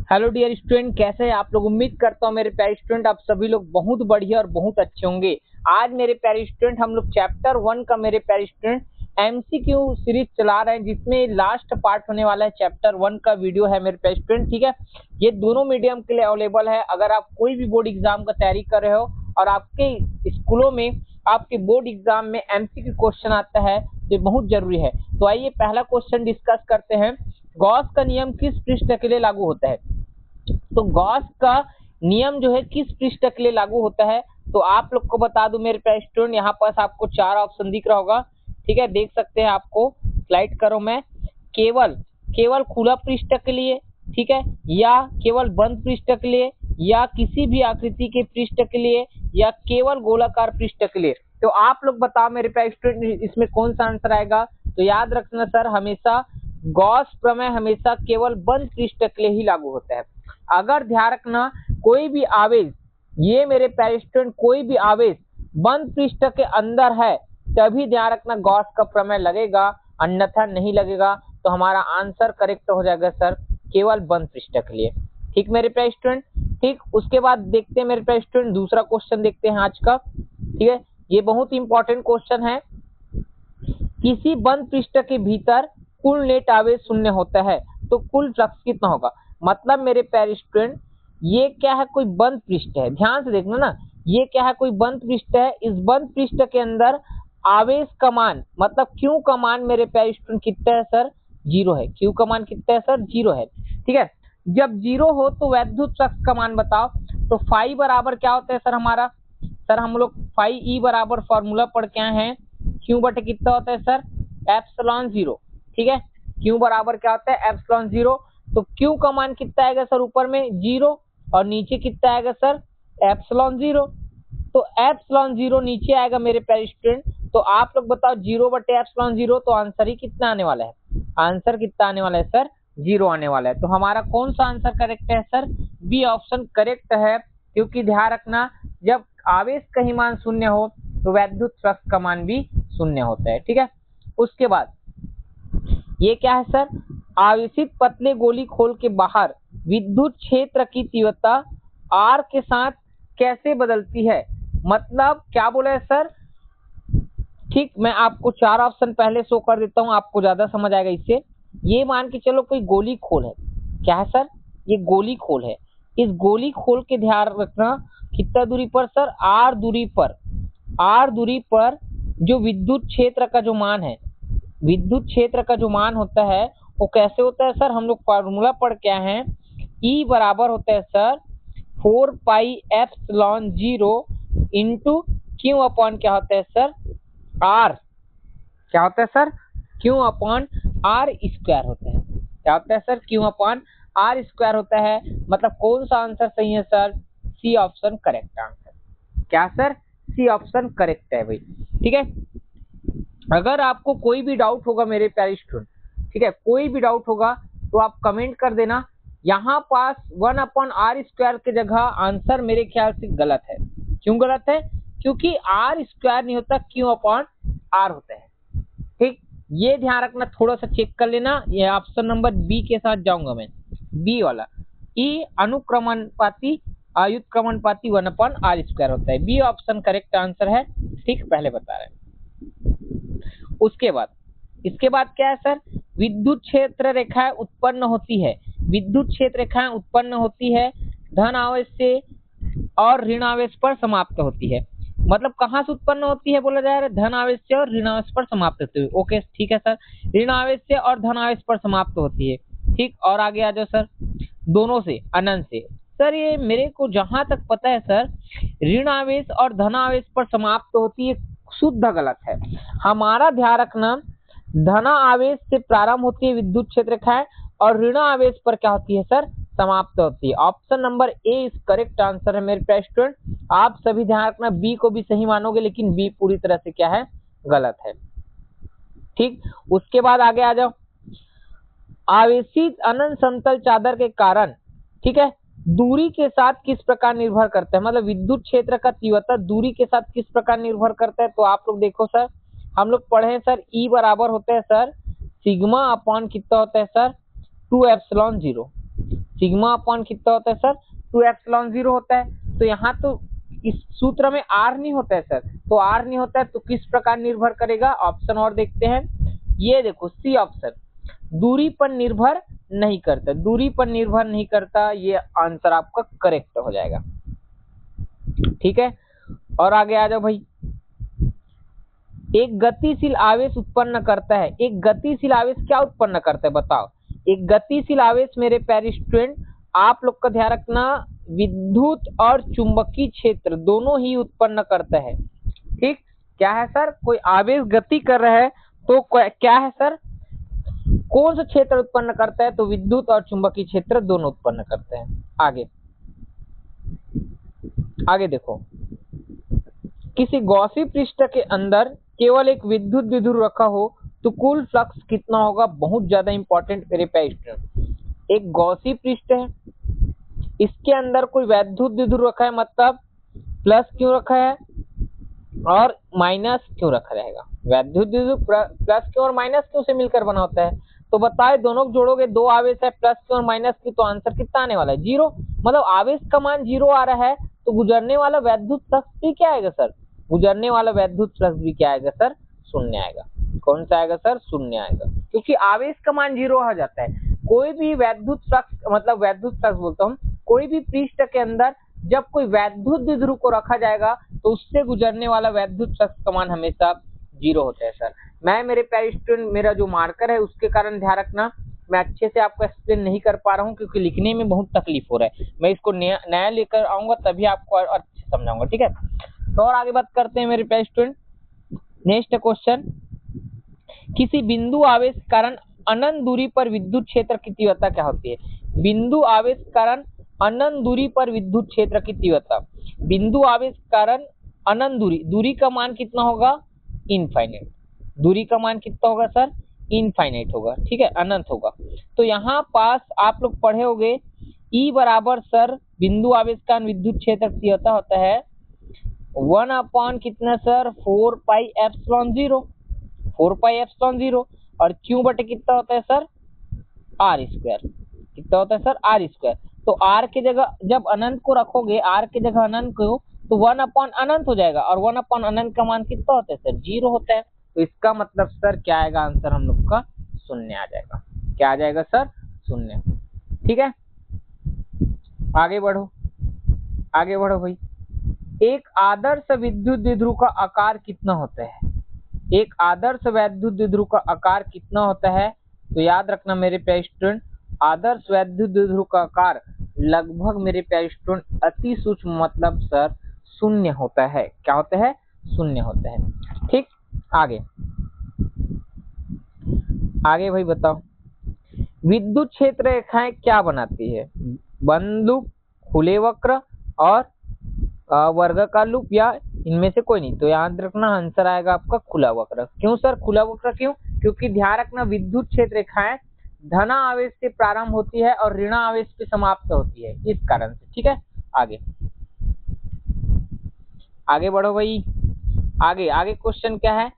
Hello dear student, कैसे हैं आप लोग। उम्मीद करता हूँ मेरे प्यारे स्टूडेंट आप सभी लोग बहुत बढ़िया और बहुत अच्छे होंगे। आज मेरे प्यारे स्टूडेंट हम लोग चैप्टर 1 का मेरे प्यारे स्टूडेंट एमसीक्यू सीरीज चला रहे हैं, जिसमें लास्ट पार्ट होने वाला है। चैप्टर 1 का वीडियो है मेरे प्यारे स्टूडेंट, ठीक है। ये दोनों मीडियम के लिए अवेलेबल है। अगर आप कोई भी बोर्ड एग्जाम का तैयारी कर रहे हो और आपके स्कूलों में आपके बोर्ड एग्जाम में एमसीक्यू क्वेश्चन आता है तो बहुत जरूरी है। तो आइए पहला क्वेश्चन डिस्कस करते हैं। गॉस का नियम किस पृष्ठ के लिए लागू होता है। तो गॉस का नियम जो है किस पृष्ठ के लिए लागू होता है, तो आप लोग को बता दूं मेरे प्यारे स्टूडेंट, यहाँ पास आपको 4 ऑप्शन दिख रहा होगा, ठीक है। देख सकते हैं, आपको स्लाइड करो मैं। केवल केवल खुला पृष्ठ के लिए, ठीक है, या केवल बंद पृष्ठ के लिए, या किसी भी आकृति के पृष्ठ के लिए, या केवल गोलाकार पृष्ठ के लिए। तो आप लोग बताओ मेरे प्यारे स्टूडेंट, इसमें कौन सा आंसर आएगा। तो याद रखना सर, हमेशा गॉस प्रमेय हमेशा केवल बंद पृष्ठ के लिए ही लागू होता है। अगर ध्यान रखना, कोई भी आवेश, ये मेरे प्यारे स्टूडेंट, कोई भी आवेश बंद पृष्ठ के अंदर है तभी ध्यान रखना गॉस का प्रमेय लगेगा, अन्यथा नहीं लगेगा। तो हमारा आंसर करेक्ट हो जाएगा सर, केवल बंद पृष्ठ के लिए। ठीक मेरे प्यारे स्टूडेंट, ठीक। उसके बाद देखते हैं मेरे प्यारे स्टूडेंट, दूसरा क्वेश्चन देखते हैं आज का, ठीक है। ये बहुत इंपॉर्टेंट क्वेश्चन है। किसी बंद पृष्ठ के भीतर कुल नेट आवेश शून्य होता है तो कुल फ्लक्स कितना होगा। मतलब मेरे प्यारे स्टूडेंट, ये क्या है, कोई बंद पृष्ठ है। ध्यान से देखना ना, ये क्या है, कोई बंद पृष्ठ है। इस बंद पृष्ठ के अंदर आवेश का मान, मतलब क्यू का मान मेरे प्यारे स्टूडेंट कितना है सर, 0 है। क्यू का मान कितना है सर, 0 है, ठीक है। जब 0 हो तो वैद्युत फ्लक्स का मान बताओ। तो फाई बराबर क्या होता है सर हमारा, सर हम लोग फाई ई बराबर फॉर्मूला पढ़ के आए हैं, क्यू बटे कितना होता है सर, एप्सिलॉन 0, ठीक है। क्यू बराबर क्या होता है, एप्सिलॉन 0। तो क्यू का मान कितना आएगा सर, ऊपर में 0 और नीचे कितना आएगा सर, एप्सिलॉन 0। तो एप्सिलॉन 0 नीचे आएगा मेरे प्यारे स्टूडेंट। तो आप लोग बताओ 0 बटे एप्सिलॉन 0, तो आंसर ही कितना आने वाला है, आंसर कितना आने वाला है सर, 0 आने वाला है। तो हमारा कौन सा आंसर करेक्ट है सर, बी ऑप्शन करेक्ट है। क्योंकि ध्यान रखना, जब आवेश का ही मान शून्य हो तो वैद्युत फ्लक्स का मान भी शून्य होता है, ठीक है। उसके बाद ये क्या है सर, आवेशित पतले गोली खोल के बाहर विद्युत क्षेत्र की तीव्रता आर के साथ कैसे बदलती है। मतलब क्या बोला है सर, ठीक। मैं आपको 4 ऑप्शन पहले शो कर देता हूं, आपको ज्यादा समझ आएगा इससे। ये मान के चलो कोई गोली खोल है, क्या है सर, ये गोली खोल है। इस गोली खोल के ध्यान रखना कितना दूरी पर सर, आर दूरी पर, आर दूरी पर जो विद्युत क्षेत्र का जो मान है, विद्युत क्षेत्र का जो मान होता है वो कैसे होता है सर, हम लोग फार्मूला पढ़ के आए हैं। ई बराबर होता है sir 4 pi epsilon 0 into Q upon क्या होता है सर, आर। क्या होता है sir, Q upon R square होता है। क्या होता है sir, Q upon R square होता है। मतलब कौन सा आंसर सही है sir, C option correct answer. क्या सर, सी ऑप्शन करेक्ट है भाई, ठीक है। अगर आपको कोई भी डाउट होगा मेरे प्यारे स्टूडेंट, ठीक है, कोई भी डाउट होगा तो आप कमेंट कर देना। यहाँ पास 1 अपॉन आर स्क्वायर की जगह आंसर मेरे ख्याल से गलत है। क्यों गलत है, क्योंकि आर स्क्वायर नहीं होता, क्यू अपॉन आर होता है, ठीक। ये ध्यान रखना, थोड़ा सा चेक कर लेना। ये ऑप्शन नंबर बी के साथ जाऊंगा मैं, बी वाला। ई अनुक्रमणपाती आयुतक्रमणपाती 1 अपॉन आर स्क्वायर होता है। बी ऑप्शन करेक्ट आंसर है, ठीक, पहले बता रहे हैं। उसके बाद इसके बाद क्या है सर, विद्युत क्षेत्र रेखाएं उत्पन्न होती है। विद्युत क्षेत्र रेखाएं उत्पन्न होती है धन आवेश से और ऋण आवेश पर समाप्त होती है। मतलब कहाँ से उत्पन्न होती है बोला जा रहा है, धन आवेश से और ऋण आवेश पर समाप्त होती है। ओके ठीक है सर, ऋण आवेश से और धन आवेश पर समाप्त होती है, ठीक। और आगे आ जाओ सर, दोनों से, अनंत से। सर ये मेरे को जहां तक पता है सर, ऋण आवेश और धन आवेश पर समाप्त होती है, शुद्ध गलत है। हमारा ध्यान रखना, धन आवेश से प्रारंभ होती है विद्युत क्षेत्र रेखाएं और ऋण आवेश पर क्या होती है सर, समाप्त होती है। Option number A is correct answer है मेरे प्यारे स्टूडेंट। आप सभी ध्यान रखना, बी को भी सही मानोगे लेकिन बी पूरी तरह से क्या है, गलत है, ठीक। उसके बाद आगे आ जाओ, आवेशित अनंत समतल चादर के कारण, ठीक है, दूरी के साथ किस प्रकार निर्भर करता है। मतलब विद्युत क्षेत्र का तीव्रता दूरी के साथ किस प्रकार निर्भर करता है। तो आप लोग देखो सर, हम लोग पढ़े सर, ई बराबर होता है सर सिग्मा अपॉन कितना होता है सर, 2 एप्सिलॉन 0। सिग्मा अपॉन कितना होता है सर 2 एप्सिलॉन 0 होता है। तो यहाँ तो इस सूत्र में r नहीं होता है सर, तो r नहीं होता है तो किस प्रकार निर्भर करेगा, ऑप्शन और देखते हैं। ये देखो सी ऑप्शन, दूरी पर निर्भर नहीं करता, दूरी पर निर्भर नहीं करता, ये आंसर आपका करेक्ट हो जाएगा। ठीक है, और आगे आ जाओ भाई। एक गतिशील आवेश उत्पन्न करता है, एक गतिशील आवेश क्या उत्पन्न करता है बताओ। एक गतिशील आवेश मेरे प्यारे स्टूडेंट, आप लोग का ध्यान रखना, विद्युत और चुंबकीय क्षेत्र दोनों ही उत्पन्न करता है। ठीक, क्या है सर, कोई आवेश गति कर रहा है तो क्या है सर, कौन सा क्षेत्र उत्पन्न करता है, तो विद्युत और चुंबकीय क्षेत्र दोनों उत्पन्न करते हैं। आगे आगे देखो, किसी गॉसी पृष्ठ के अंदर केवल एक विद्युत द्विध्रुव रखा हो तो कुल फ्लक्स कितना होगा, बहुत ज्यादा इंपॉर्टेंट मेरे प्यारे स्टूडेंट। एक गॉसी पृष्ठ है, इसके अंदर कोई विद्युत द्विध्रुव रखा है, मतलब प्लस क्यों रखा है और माइनस क्यों रखा रहेगा, विद्युत द्विध्रुव प्लस क्यों और माइनस क्यों से मिलकर बना होता है। तो बताए दोनों को जोड़ोगे, दो आवेश है प्लस की और माइनस की, तो आंसर कितना आने वाला है 0। मतलब आवेश का मान 0 आ रहा है तो गुजरने वाला वैद्युत फ्लक्स भी क्या आएगा सर, गुजरने वाला वैद्युत फ्लक्स भी क्या आएगा सर, शून्य आएगा। कौन सा आएगा सर, शून्य आएगा, क्योंकि आवेश का मान 0 हो जाता है। कोई भी वैद्युत फ्लक्स, मतलब वैद्युत फ्लक्स बोलता हूँ, कोई भी पृष्ठ के अंदर जब कोई वैद्युत द्विध्रुव को रखा जाएगा तो उससे गुजरने वाला वैद्युत फ्लक्स का मान हमेशा 0 होता है सर। मैं मेरे प्यारे स्टूडेंट, मेरा जो मार्कर है उसके कारण ध्यान रखना, मैं अच्छे से आपको एक्सप्लेन नहीं कर पा रहा हूँ क्योंकि लिखने में बहुत तकलीफ हो रहा है। मैं इसको नया लेकर आऊंगा तभी आपको अच्छे से समझाऊंगा। ठीक है, तो और आगे बात करते हैं मेरे प्यारे स्टूडेंट। नेक्स्ट क्वेश्चन, किसी बिंदु आवेश कारण अनंत दूरी पर विद्युत क्षेत्र की तीव्रता क्या होती है। बिंदु आवेश कारण अनंत दूरी पर विद्युत क्षेत्र की तीव्रता, बिंदु आवेश कारण अनंत दूरी, दूरी का मान कितना होगा, इनफाइनाइट, दूरी का मान कितना होगा सर, इनफाइनाइट होगा। ठीक है, अनंत होगा। तो यहाँ पास आप लोग पढ़े होंगे E बराबर सर बिंदु आवेश का विद्युत क्षेत्र की तीव्रता होता है 1 अपॉन कितना sir, 4 pi epsilon 0, 4 pi epsilon 0, और क्यू बटे कितना होता है सर, आर स्क्वायर, कितना होता है सर, आर स्क्वायर। तो आर के जगह जब अनंत को रखोगे, आर के जगह अनंत को, तो 1 अपॉन अनंत हो जाएगा, और 1 अपॉन अनंत का मान कितना होता है सर, 0 होता है। तो इसका मतलब सर क्या आएगा आंसर हम लोग का, शून्य आ जाएगा। क्या आ जाएगा सर, शून्य। ठीक है, आगे बढ़ो, आगे बढ़ो भाई। एक आदर्श विद्युत द्विध्रुव का आकार कितना होता है, एक आदर्श विद्युत द्विध्रुव का आकार कितना होता है। तो याद रखना मेरे प्यारे स्टूडेंट, आदर्श विद्युत द्विध्रुव का आकार लगभग मेरे प्यारे स्टूडेंट अति सूक्ष्म, मतलब सर शून्य होता है। क्या होता है, शून्य होता है। ठीक, आगे आगे भाई बताओ, विद्युत क्षेत्र रेखाएं क्या बनाती है, बंद लूप, खुले वक्र और वर्गाकार लूप, या इनमें से कोई नहीं। तो याद रखना आंसर आएगा आपका खुला वक्र। क्यों सर खुला वक्र, क्यों, क्योंकि ध्यान रखना विद्युत क्षेत्र रेखाएं धन आवेश से प्रारंभ होती है और ऋण आवेश पे समाप्त होती है, इस कारण से। ठीक है, आगे आगे बढ़ो भाई। आगे आगे क्वेश्चन क्या है,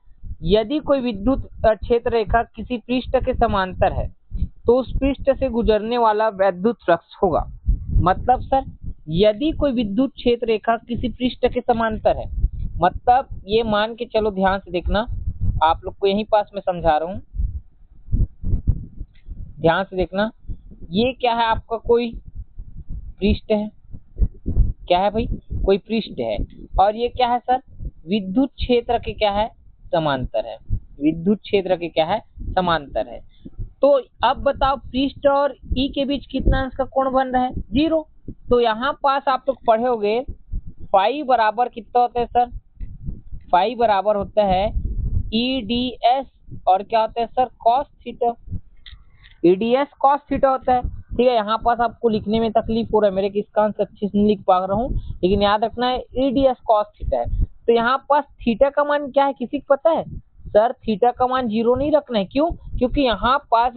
यदि कोई विद्युत क्षेत्र रेखा किसी पृष्ठ के समांतर है तो उस पृष्ठ से गुजरने वाला विद्युत फ्लक्स होगा। मतलब सर यदि कोई विद्युत क्षेत्र रेखा किसी पृष्ठ के समांतर है, मतलब ये मान के चलो, ध्यान से देखना, आप लोग को यहीं पास में समझा रहा हूं, ध्यान से देखना। ये क्या है आपका, कोई पृष्ठ है, क्या है भाई, कोई पृष्ठ है, और ये क्या है सर, विद्युत क्षेत्र के क्या है, समांतर है, विद्युत क्षेत्र के क्या है, समांतर है। तो अब बताओ पृष्ठ और ई के बीच कितना अंश का कोण बन रहा है, 0। तो यहाँ पास आप लोग पढ़े होंगे फाई बराबर कितना होता है सर, फाई बराबर होता है EDS, और क्या होता है sir, cos theta, EDS cos theta होता है। ठीक है, यहाँ पास आपको लिखने में तकलीफ हो रहा है, मेरे को इसका आंसर अच्छे से नहीं लिख पा रहा हूँ, लेकिन याद रखना है EDS कॉस थीटा है। तो यहाँ पास थीटा का मान क्या है, किसी को पता है सर, थीटा का मान 0 नहीं रखना है। क्यों, क्योंकि यहाँ पास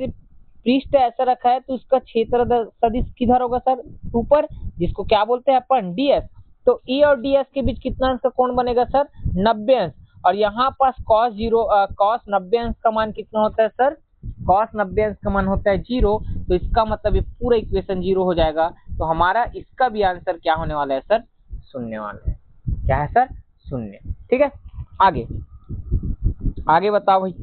पृष्ठ ऐसा रखा है तो इसका क्षेत्र सदिश किधर होगा सर, ऊपर, जिसको क्या बोलते हैं अपन, DS। तो E और DS के बीच कितना अंश का कोण बनेगा सर, 90 अंश, और यहाँ पास cos 90 अंश का मान कितना होता है सर, cos 90 अंश का मान होता है 0, तो इसका मतलब ये पूरा इक्वेशन 0 हो जाएगा। तो हमारा इसका भी आंसर क्या होने वाला है सर? शून्य वाला है। क्या है सर? शून्य। ठीक है, आगे बताओ भाई।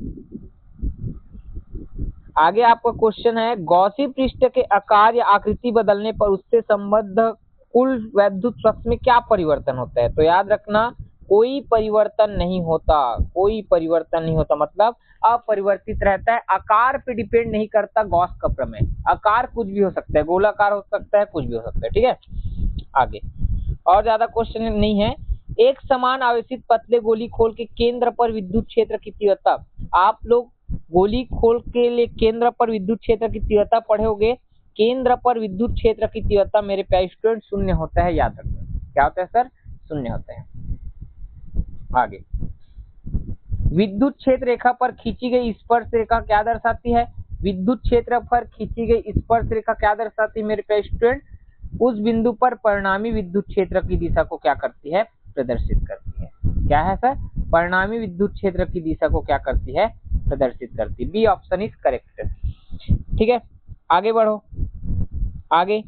आगे आपका क्वेश्चन है, गॉसी पृष्ठ के आकार या आकृति बदलने पर उससे संबद्ध कुल वैद्युत फ्लक्स में क्या परिवर्तन होता है? तो याद रखना, कोई परिवर्तन नहीं होता, कोई परिवर्तन नहीं होता, मतलब अपरिवर्तित रहता है, आकार पे डिपेंड नहीं करता गॉस का प्रमेय। आकार कुछ भी हो सकता है, गोलाकार हो सकता है, कुछ भी हो सकता है। ठीक है, आगे और ज्यादा क्वेश्चन नहीं है। एक समान आवेशित पतले गोली खोल के केंद्र पर विद्युत क्षेत्र की तीव्रता, आप लोग गोली खोल के लिए केंद्र पर विद्युत क्षेत्र की तीव्रता पढ़े होंगे। केंद्र पर विद्युत क्षेत्र की तीव्रता मेरे प्यारे स्टूडेंट शून्य होता है, याद रखना। क्या होता है सर? शून्य होता है। आगे, विद्युत क्षेत्र रेखा पर खींची गई स्पर्श रेखा क्या दर्शाती है? विद्युत क्षेत्र पर खींची गई स्पर्श रेखा क्या दर्शाती है मेरे प्यारे स्टूडेंट? उस बिंदु पर परिणामी विद्युत क्षेत्र की दिशा को क्या करती है? प्रदर्शित करती है। क्या है सर? परिणामी विद्युत क्षेत्र की दिशा को क्या करती है? प्रदर्शित करती है। B option is correct. ठीक है, आगे बढ़ो। आगे,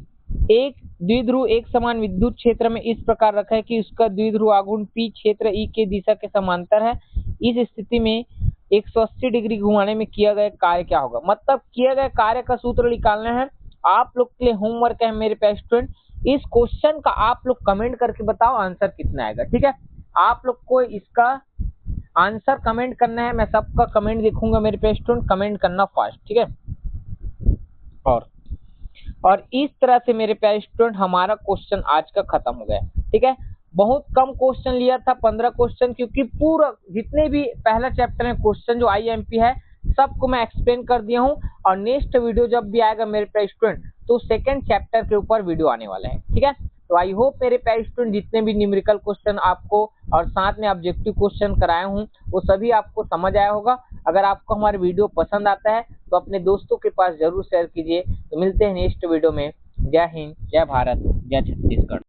एक द्विध्रुव एक समान विद्युत क्षेत्र में इस प्रकार रखा है कि उसका द्विध्रुव आघूर्ण P क्षेत्र E के दिशा के समांतर है। इस स्थिति में 180 डिग्री घुमाने में किया गया कार्य क्या होगा? मतलब किया गया कार्य का सूत्र निकालना है। आप लोग के लिए होमवर्क है मेरे प्यारे स्टूडेंट, इस क्वेश्चन का आप लोग कमेंट करके बताओ आंसर कितना आएगा। ठीक है, आप लोग को इसका आंसर कमेंट करना है। मैं सबका कमेंट देखूंगा मेरे प्यारे स्टूडेंट, कमेंट करना फास्ट। ठीक है, और इस तरह से मेरे प्यारे स्टूडेंट हमारा क्वेश्चन आज का खत्म हो गया। ठीक है, बहुत कम क्वेश्चन लिया था, 15 क्वेश्चन, क्योंकि पूरा जितने भी पहला चैप्टर में क्वेश्चन जो आईएमपी है सबको मैं एक्सप्लेन कर दिया हूं। और नेक्स्ट वीडियो जब भी आएगा मेरे प्यारे स्टूडेंट, तो सेकंड चैप्टर के ऊपर वीडियो आने वाला है। ठीक है, तो आई होप मेरे प्यारे स्टूडेंट जितने भी न्यूमेरिकल क्वेश्चन आपको और साथ में ऑब्जेक्टिव क्वेश्चन कराए हूं वो सभी आपको समझ आया होगा। अगर आपको हमारा वीडियो पसंद आता है तो अपने दोस्तों के पास जरूर शेयर कीजिए। तो मिलते हैं नेक्स्ट वीडियो में। जय हिंद, जय भारत, जय छत्तीसगढ़।